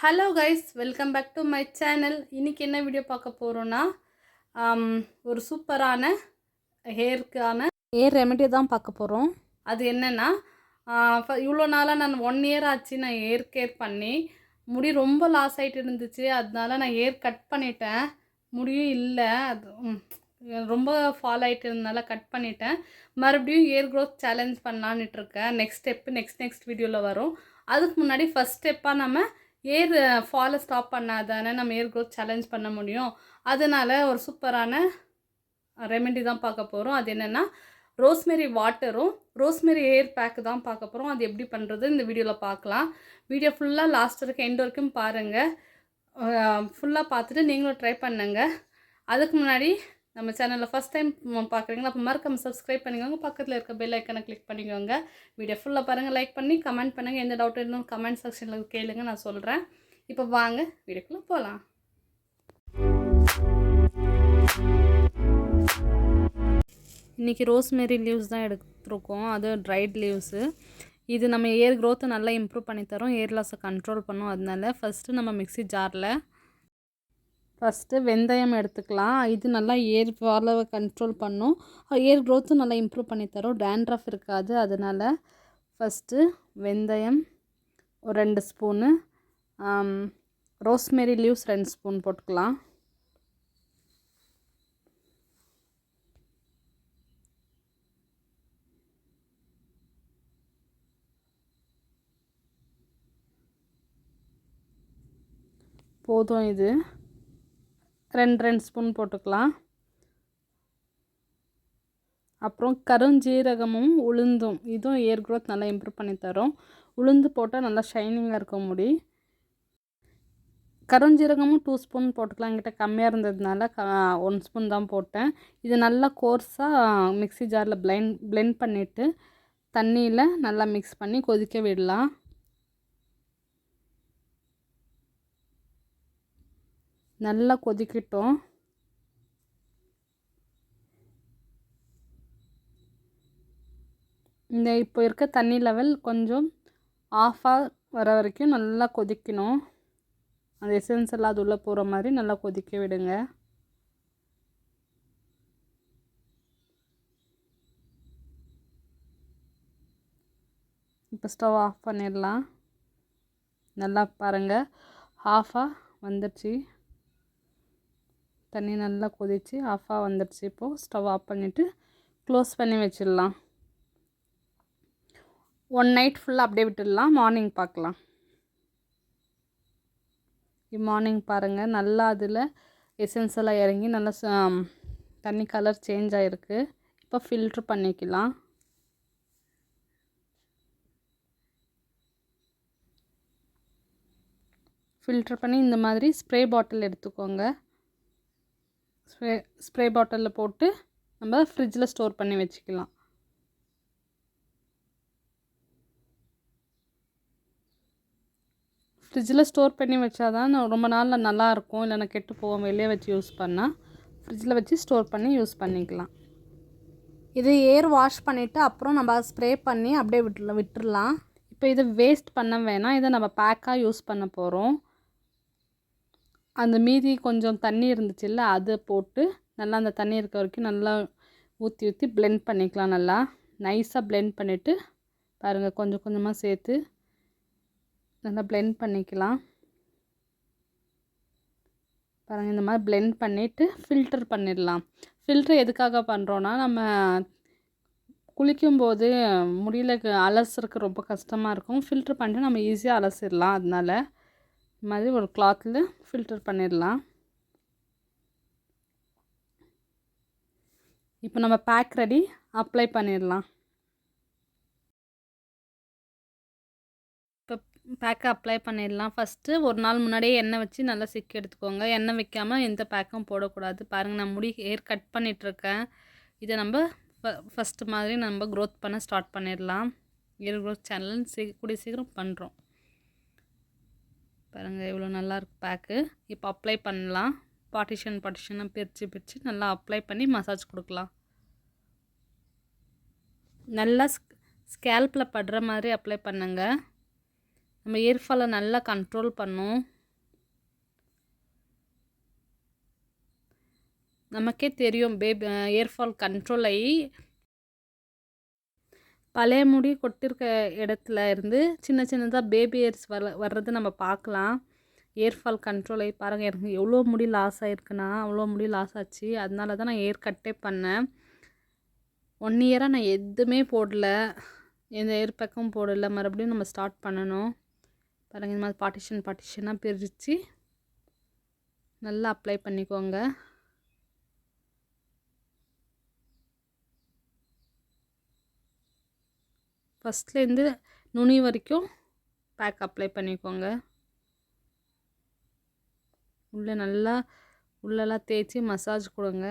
Hello guys, welcome back to my channel. இன்றைக்கி என்ன video பார்க்க போகிறோன்னா, ஒரு சூப்பரான ஹேர் ரெமெடி தான் பார்க்க போகிறோம். அது என்னென்னா, இவ்வளோ நாளாக நான் 1 இயர் ஆச்சு நான் ஹேர் கேர் பண்ணி. முடி ரொம்ப லாஸ் ஆகிட்டு இருந்துச்சு. அதனால நான் ஹேர் கட் பண்ணிட்டேன். முடியும் இல்லை, அது ரொம்ப ஃபால் ஆகிட்டு இருந்தனால கட் பண்ணிட்டேன். மறுபடியும் ஹேர் க்ரோத் சேலஞ்ச் பண்ணலான்ட்டு இருக்கேன். நெக்ஸ்ட் ஸ்டெப்பு நெக்ஸ்ட் வீடியோவில் வரும். அதுக்கு முன்னாடி ஃபஸ்ட் ஸ்டெப்பாக நம்ம ஏர் ஃபாலை ஸ்டாப் பண்ணாதானே நம்ம ஏர் க்ரோத் சேலஞ்ச் பண்ண முடியும். அதனால் ஒரு சூப்பரான ரெமெடி தான் பார்க்க போகிறோம். அது என்னென்னா, ரோஸ்மெரி வாட்டரும் ரோஸ்மெரி ஹேர் பேக்கு தான் பார்க்க போகிறோம். அது எப்படி பண்ணுறது இந்த வீடியோவில் பார்க்கலாம். வீடியோ ஃபுல்லாக லாஸ்ட் வரைக்கும் எண்ட் வரைக்கும் பாருங்கள். ஃபுல்லாக பார்த்துட்டு நீங்களும் ட்ரை பண்ணுங்கள். அதுக்கு முன்னாடி நம்ம சேனலில் ஃபஸ்ட் டைம் பார்க்குறீங்களா, அப்போ மறக்காம சப்ஸ்கிரைப் பண்ணிக்கோங்க. பக்கத்தில் இருக்க பெல் ஐக்கனை கிளிக் பண்ணிக்கோங்க. வீடியோ ஃபுல்லாக பாருங்கள், லைக் பண்ணி கமெண்ட் பண்ணுங்கள். எந்த டவுட் இருந்தாலும் கமெண்ட் செக்ஷனில் கேளுங்க, நான் சொல்கிறேன். இப்போ வாங்க வீடியோக்குள்ளே போகலாம். இன்றைக்கி ரோஸ்மெரி லீவ்ஸ் தான் எடுத்துருக்கோம். அது ட்ரைட் லீவ்ஸு. இது நம்ம ஏர் க்ரோத்தை நல்லா இம்ப்ரூவ் பண்ணித்தரோம், ஏர் லாஸை கண்ட்ரோல் பண்ணும். அதனால ஃபஸ்ட்டு நம்ம மிக்ஸி ஜாரில் ஃபஸ்ட்டு வெந்தயம் எடுத்துக்கலாம். இது நல்லா ஏர் ஃபாலை கண்ட்ரோல் பண்ணும், ஏர் க்ரோத்தும் நல்லா இம்ப்ரூவ் பண்ணித்தரும், டேண்ட்ரஃப் இருக்காது. அதனால் ஃபஸ்ட்டு வெந்தயம் ஒரு 2 ஸ்பூனு, ரோஸ்மெரி லீவ்ஸ் 2 ஸ்பூன் போட்டுக்கலாம். போதும், இது 2 ஸ்பூன் போட்டுக்கலாம். அப்புறம் கருஞ்சீரகமும் உளுந்தும், இதுவும் ஏர் க்ரோத் நல்லா இம்ப்ரூவ் பண்ணி தரும். உளுந்து போட்டால் நல்லா ஷைனிங்காக இருக்க முடி. கருஞ்சீரகமும் 2 ஸ்பூன் போட்டுக்கலாம். என்கிட்ட கம்மியாக இருந்ததுனால 1 ஸ்பூன் தான் போட்டேன். இது நல்லா கோர்ஸாக மிக்ஸி ஜாரில் பிளெண்ட் பண்ணிவிட்டு தண்ணியில் நல்லா மிக்ஸ் பண்ணி கொதிக்க விடலாம். நல்லா கொதிக்கட்டும். இந்த இப்போ இருக்க தண்ணி லெவல் கொஞ்சம் ஆஃபாக வர வரைக்கும் நல்லா கொதிக்கணும். அந்த எசன்ஸ் எல்லாம் அது உள்ளே போகிற மாதிரி நல்லா கொதிக்க விடுங்க. இப்போ ஸ்டவ் ஆஃப் பண்ணிடலாம். நல்லா பாருங்கள், ஆஃபாக வந்துடுச்சு. தண்ணி நல்லா கொதித்து ஆஃபாக வந்துடுச்சு. இப்போது ஸ்டவ் ஆஃப் பண்ணிவிட்டு க்ளோஸ் பண்ணி வச்சிடலாம். 1 நைட் ஃபுல்லாக அப்படியே விட்டுடலாம். மார்னிங் பார்க்கலாம். மார்னிங் பாருங்கள், நல்லா அதில் எசன்ஸ் எல்லாம் இறங்கி நல்லா தண்ணி கலர் சேஞ்ச் ஆகிருக்கு. இப்போ ஃபில்ட்ரு பண்ணிக்கலாம். ஃபில்ட்ரு பண்ணி இந்த மாதிரி ஸ்ப்ரே பாட்டில் எடுத்துக்கோங்க. ஸ்ப்ரே பாட்டிலில் போட்டு நம்ம ஃப்ரிட்ஜில் ஸ்டோர் பண்ணி வச்சுக்கலாம். ஃப்ரிட்ஜில் ஸ்டோர் பண்ணி வச்சா தான் ரொம்ப நாளில் நல்லாயிருக்கும், இல்லைன்னா கெட்டு போவோம். வெளியே வச்சு யூஸ் பண்ணால் ஃப்ரிட்ஜில் வச்சு ஸ்டோர் பண்ணி யூஸ் பண்ணிக்கலாம். இது ஏர் வாஷ் பண்ணிவிட்டு அப்புறம் நம்ம ஸ்ப்ரே பண்ணி அப்படியே விட்டுடலாம். இப்போ இதை வேஸ்ட் பண்ண வேணாம். இதை நம்ம பேக்காக யூஸ் பண்ண போகிறோம். அந்த மீதி கொஞ்சம் தண்ணி இருந்துச்சுல்ல, அதை போட்டு நல்லா அந்த தண்ணி இருக்க வரைக்கும் நல்லா ஊற்றி பிளெண்ட் பண்ணிக்கலாம். நல்லா நைஸாக பிளெண்ட் பண்ணிவிட்டு பாருங்கள், கொஞ்சம் கொஞ்சமாக சேர்த்து நல்லா பிளெண்ட் பண்ணிக்கலாம். பாருங்கள், இந்த மாதிரி பிளெண்ட் பண்ணிவிட்டு ஃபில்டர் பண்ணிடலாம். ஃபில்டர் எதுக்காக பண்ணுறோன்னா, நம்ம குளிக்கும்போது முடியல அலசுறதுக்கு ரொம்ப கஷ்டமாக இருக்கும். ஃபில்ட்ரு பண்ணிட்டு நம்ம ஈஸியாக அலசிடலாம். அதனால் இந்த மாதிரி ஒரு கிளாத்தில் ஃபில்டர் பண்ணிடலாம். இப்போ நம்ம பேக் ரெடி, அப்ளை பண்ணிடலாம். இப்போ பேக்கை அப்ளை பண்ணிடலாம். ஃபஸ்ட்டு ஒரு நாள் முன்னாடியே எண்ணெய் வச்சு நல்லா சிக்கி எடுத்துக்கோங்க. எண்ணெய் வைக்காமல் எந்த பேக்கும் போடக்கூடாது. பாருங்கள், நான் முடி ஹேர் கட் பண்ணிகிட்ருக்கேன். இதை நம்ம ஃபஸ்ட்டு மாதிரி நம்ம க்ரோத் பண்ண ஸ்டார்ட் பண்ணிடலாம். ஹேர் க்ரோத் சேனல் கூடிய சீக்கிரம் பண்ணுறோம். பாருங்கள், எவ்வளோ நல்லாயிருக்கு பேக்கு. இப்போ அப்ளை பண்ணலாம். பார்ட்டிஷனாக பிரித்து நல்லா அப்ளை பண்ணி மசாஜ் கொடுக்கலாம். நல்லா ஸ்கேல்பில் படுற மாதிரி அப்ளை பண்ணுங்க. நம்ம ஏர் ஃபாலை நல்லா கண்ட்ரோல் பண்ணும். நமக்கே தெரியும் ஏர் ஃபால் கண்ட்ரோல் ஆகி பழைய முடி கொட்டிருக்க இடத்துல இருந்து சின்ன சின்னதாக பேபி ஏர்ஸ் வர்றது நம்ம பார்க்கலாம். ஏர் ஃபால் கண்ட்ரோல் ஆகி பாருங்கள், எனக்கு எவ்வளோ முடி லாஸ் ஆகிருக்குன்னா அவ்வளோ முடி லாஸ் ஆச்சு. அதனால தான் நான் ஏர் கட்டே பண்ணேன். 1 இயராக நான் எதுவுமே போடல, எந்த ஏர் பேக்கும் போடலை. மறுபடியும் நம்ம ஸ்டார்ட் பண்ணணும். பாருங்கள், இந்த மாதிரி பார்ட்டிஷனாக பிரித்து நல்லா அப்ளை பண்ணிக்கோங்க. ஃபஸ்ட்லேருந்து நுனி வரைக்கும் பேக் அப்ளை பண்ணிக்கோங்க. உள்ளெல்லாம் தேய்ச்சி மசாஜ் கொடுங்க.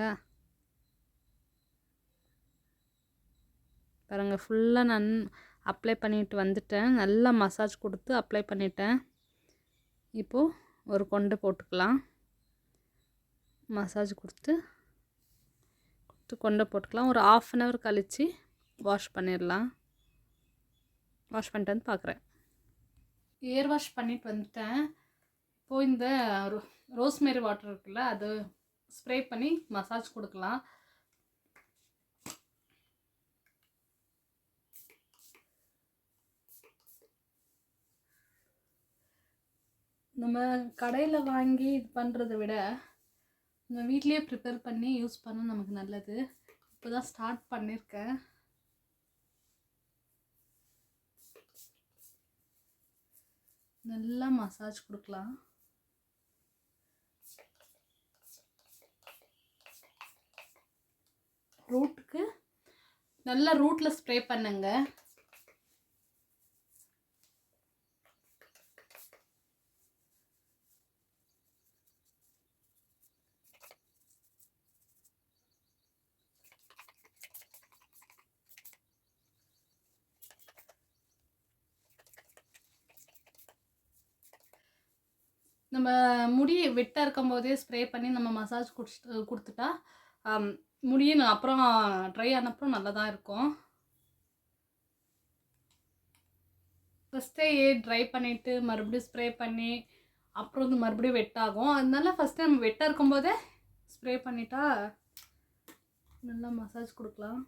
பாருங்கள், ஃபுல்லாக நான் அப்ளை பண்ணிட்டு வந்துட்டேன். நல்லா மசாஜ் கொடுத்து அப்ளை பண்ணிட்டேன். இப்போது ஒரு கொண்டை போட்டுக்கலாம். மசாஜ் கொடுத்து கொண்டை போட்டுக்கலாம். ஒரு 1/2 அன் ஹவர் கழித்து வாஷ் பண்ணிடலாம். வாஷ் பண்ணிட்டு வந்து பார்க்குறேன். ஏர் வாஷ் பண்ணிட்டு வந்துட்டேன். இப்போது இந்த ரோஸ்மேரி வாட்டர் இருக்குல்ல, அது ஸ்ப்ரே பண்ணி மசாஜ் கொடுக்கலாம். நம்ம கடையில் வாங்கி இது பண்ணுறதை விட நம்ம வீட்லேயே ப்ரிப்பேர் பண்ணி யூஸ் பண்ண நமக்கு நல்லது. இப்போ தான் ஸ்டார்ட் பண்ணியிருக்கேன். நல்லா மசாஜ் கொடுக்கலாம். ரூட்டுக்கு நல்லா ரூட்டில் ஸ்ப்ரே பண்ணுங்க. நம்ம முடி வெட்டாக இருக்கும் போதே ஸ்ப்ரே பண்ணி நம்ம மசாஜ் கொடுத்துட்டா முடியும் அப்புறம் ட்ரை ஆனப்புறம் நல்லா தான் இருக்கும். ஃபஸ்ட்டே ட்ரை பண்ணிவிட்டு மறுபடியும் ஸ்ப்ரே பண்ணி அப்புறம் வந்து மறுபடியும் வெட்டாகும். அதனால ஃபஸ்ட்டு நம்ம வெட்டாக இருக்கும்போதே ஸ்ப்ரே பண்ணிட்டா நல்லா மசாஜ் கொடுக்கலாம்.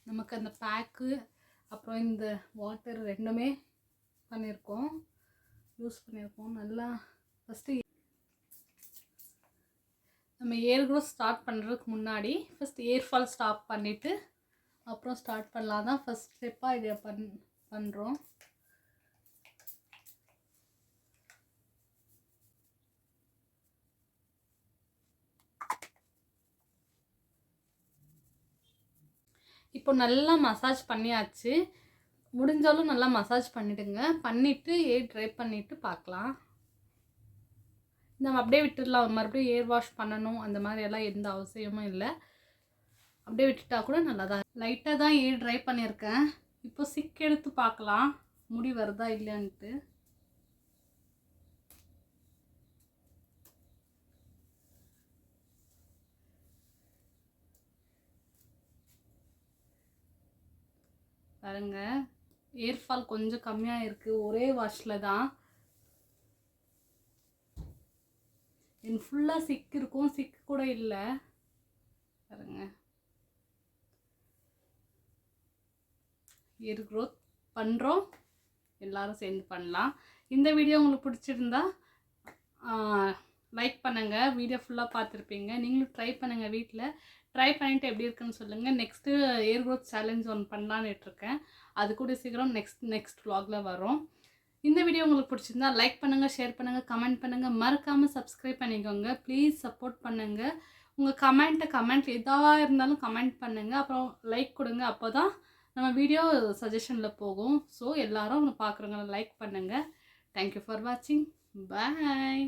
நமக்கு அந்த பேக்கு அப்புறம் இந்த வாட்டர் ரெண்டுமே யூஸ் பண்ணியிருக்கோம். நல்லா ஃபஸ்ட்டு நம்ம ஏர் க்ரோத் ஸ்டார்ட் பண்ணுறதுக்கு முன்னாடி ஃபஸ்ட் ஏர் ஃபால் ஸ்டாப் பண்ணிவிட்டு அப்புறம் ஸ்டார்ட் பண்ணலாம் தான் ஃபஸ்ட் ஸ்டெப்பாக இதை பண்ணுறோம். இப்போ நல்லா மசாஜ் பண்ணியாச்சு. முடிஞ்சாலும் நல்லா மசாஜ் பண்ணிவிடுங்க. பண்ணிவிட்டு ஏர் ட்ரை பண்ணிவிட்டு பார்க்கலாம். நம்ம அப்படியே விட்டுடலாம். மறுபடியும் ஏர் வாஷ் பண்ணணும் அந்த மாதிரியெல்லாம் எந்த அவசியமும் இல்லை. அப்படியே விட்டுட்டா கூட நல்லா தான். லைட்டாக தான் ஏர் ட்ரை பண்ணியிருக்கேன். இப்போ சிக் எடுத்து பார்க்கலாம் முடி வருதா இல்லையான்ட்டு. பாருங்க, ஏர் ஃபால் கொஞ்சம் கம்மியாக இருக்குது ஒரே வாஷில் தான். எனக்கு ஃபுல்லாக சிக் இருக்கும், சிக்கு கூட இல்லை. பாருங்க, ஏர் க்ரோத் பண்ணுறோம், எல்லோரும் சேர்ந்து பண்ணலாம். இந்த வீடியோ உங்களுக்கு பிடிச்சிருந்தா லைக் பண்ணுங்கள். வீடியோ ஃபுல்லாக பார்த்துருப்பீங்க. நீங்களும் ட்ரை பண்ணுங்கள். வீட்டில் ட்ரை பண்ணிவிட்டு எப்படி இருக்குன்னு சொல்லுங்கள். நெக்ஸ்ட்டு ஏர் க்ரோத் சேலஞ்ச் ஒன்று பண்ணலான்னு இருக்கேன். அது கூட சீக்கிரம் நெக்ஸ்ட் vlogல வரும். இந்த வீடியோ உங்களுக்கு பிடிச்சிருந்தா லைக் பண்ணுங்கள், ஷேர் பண்ணுங்கள், கமெண்ட் பண்ணுங்கள். மறக்காமல் சப்ஸ்கிரைப் பண்ணிக்கோங்க. ப்ளீஸ் சப்போர்ட் பண்ணுங்கள். உங்கள் கமெண்ட் எதாக இருந்தாலும் கமெண்ட் பண்ணுங்கள். அப்புறம் லைக் கொடுங்க. அப்போ தான் நம்ம வீடியோ சஜஷனில் போகும். ஸோ எல்லோரும் பார்க்குறவங்க லைக் பண்ணுங்கள். தேங்க்யூ ஃபார் வாட்சிங். பாய்.